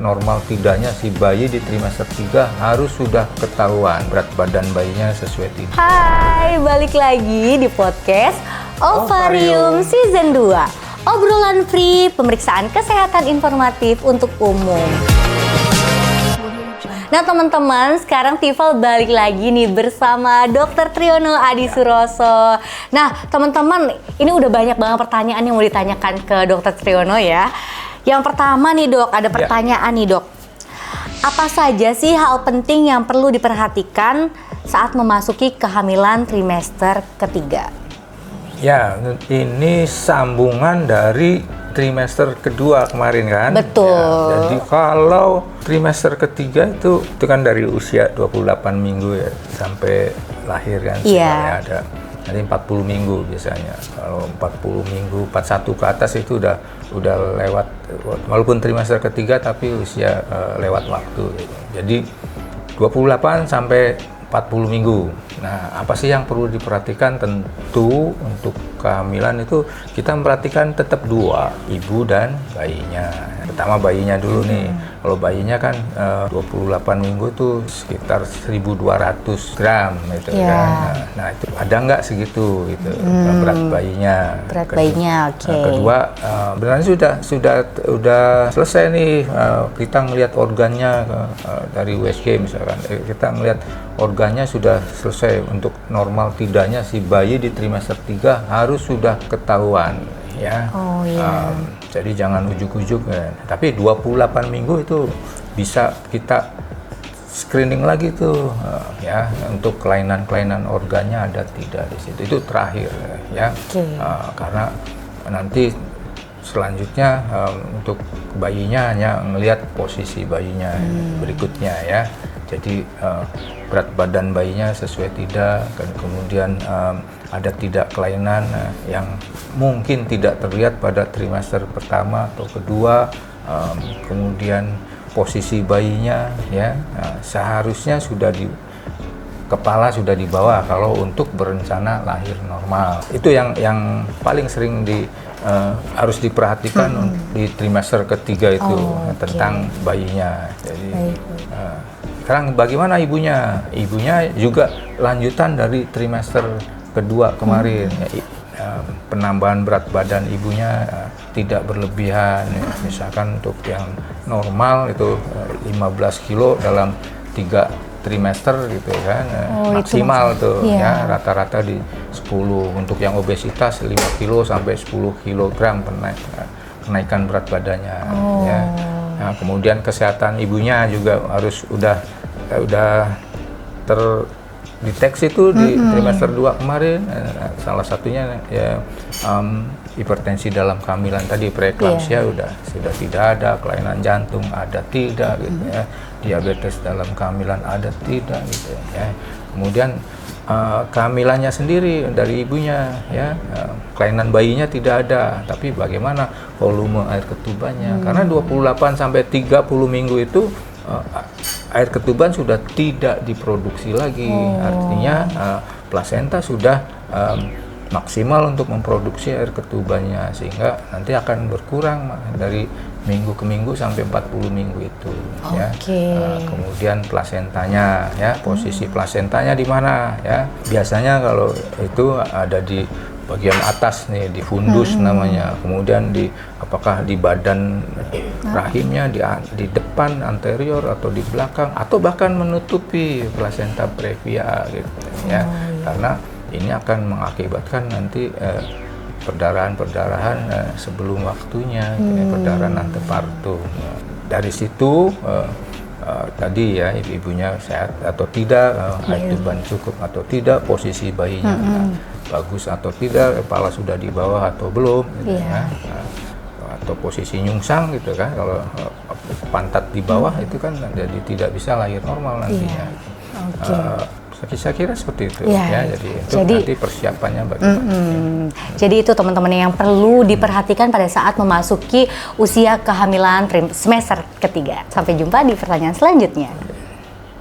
normal tidaknya si bayi di trimester 3 harus sudah ketahuan berat badan bayinya sesuai tidak. Hai, balik lagi di podcast Ovarium Season 2. Obrolan free, pemeriksaan kesehatan informatif untuk umum. Nah teman-teman, sekarang Tifal balik lagi nih bersama Dr. Triyono Adi Suroso. Nah teman-teman, ini udah banyak banget pertanyaan yang mau ditanyakan ke Dr. Triyono ya. Yang pertama nih dok, ada pertanyaan nih dok. Apa saja sih hal penting yang perlu diperhatikan saat memasuki kehamilan trimester ketiga? Ya, ini sambungan dari trimester kedua kemarin kan? Betul. Ya, jadi kalau trimester ketiga itu kan dari usia 28 minggu ya sampai lahir kan? Iya. Ada nanti 40 minggu biasanya. Kalau 40 minggu, 41 ke atas itu udah lewat, walaupun trimester ketiga tapi usia lewat waktu. Gitu. Jadi 28 sampai 40 minggu. Nah, apa sih yang perlu diperhatikan? Tentu untuk kehamilan itu kita memperhatikan tetap dua, ibu dan bayinya. Pertama bayinya dulu nih. Kalau bayinya kan 28 minggu tuh sekitar 1.200 gram gitu kan. Nah, itu ada nggak segitu gitu berat bayinya? Berat bayinya, oke. Kedua, sebenarnya sudah selesai nih kita ngelihat organnya dari USG misalkan. Kita ngelihat organnya sudah selesai untuk normal tidaknya si bayi di trimester 3 harus sudah ketahuan ya. Oh iya. Jadi jangan ujuk-ujuk ya. Tapi 28 minggu itu bisa kita screening lagi tuh ya untuk kelainan-kelainan organnya ada tidak di situ. Itu terakhir ya. Karena nanti selanjutnya untuk bayinya hanya ngelihat posisi bayinya berikutnya ya. Jadi berat badan bayinya sesuai tidak, dan kemudian ada tidak kelainan yang mungkin tidak terlihat pada trimester pertama atau kedua, kemudian posisi bayinya ya seharusnya sudah di kepala sudah di bawah kalau untuk berencana lahir normal. Itu yang paling sering harus diperhatikan di trimester ketiga itu tentang bayinya. Jadi sekarang bagaimana ibunya? Ibunya juga lanjutan dari trimester kedua kemarin. Penambahan berat badan ibunya tidak berlebihan. Misalkan untuk yang normal itu 15 kilo dalam 3 trimester gitu kan. Maksimal tuh ya rata-rata di 10. Untuk yang obesitas 5 kilo sampai 10 kilogram kenaikan berat badannya ya. Nah, kemudian kesehatan ibunya juga harus udah terdeteksi itu di trimester 2 kemarin. Salah satunya ya hipertensi dalam kehamilan tadi, preeklamsia sudah tidak ada, kelainan jantung ada tidak gitu ya. Diabetes dalam kehamilan ada tidak gitu ya. Kemudian kehamilannya sendiri dari ibunya ya, kelainan bayinya tidak ada, tapi bagaimana volume air ketubannya? Karena 28 sampai 30 minggu itu air ketuban sudah tidak diproduksi lagi, artinya plasenta sudah maksimal untuk memproduksi air ketubannya, sehingga nanti akan berkurang dari minggu ke minggu sampai 40 minggu itu ya. Kemudian plasentanya ya, posisi plasentanya di mana ya? Biasanya kalau itu ada di bagian atas nih, di fundus namanya. Kemudian apakah di badan rahimnya, di depan anterior atau di belakang, atau bahkan menutupi plasenta previa gitu ya. Karena ini akan mengakibatkan nanti perdarahan sebelum waktunya, perdarahan antepartum. Dari situ tadi ya, ibunya sehat atau tidak, air tuban cukup atau tidak, posisi bayinya bagus atau tidak, kepala sudah di bawah atau belum gitu ya. Atau posisi nyungsang gitu kan, kalau pantat di bawah itu kan jadi tidak bisa lahir normal nantinya. Saya kira seperti itu ya. Jadi nanti persiapannya bagaimana. Jadi itu teman-teman yang perlu diperhatikan pada saat memasuki usia kehamilan semester ketiga. Sampai jumpa di pertanyaan selanjutnya.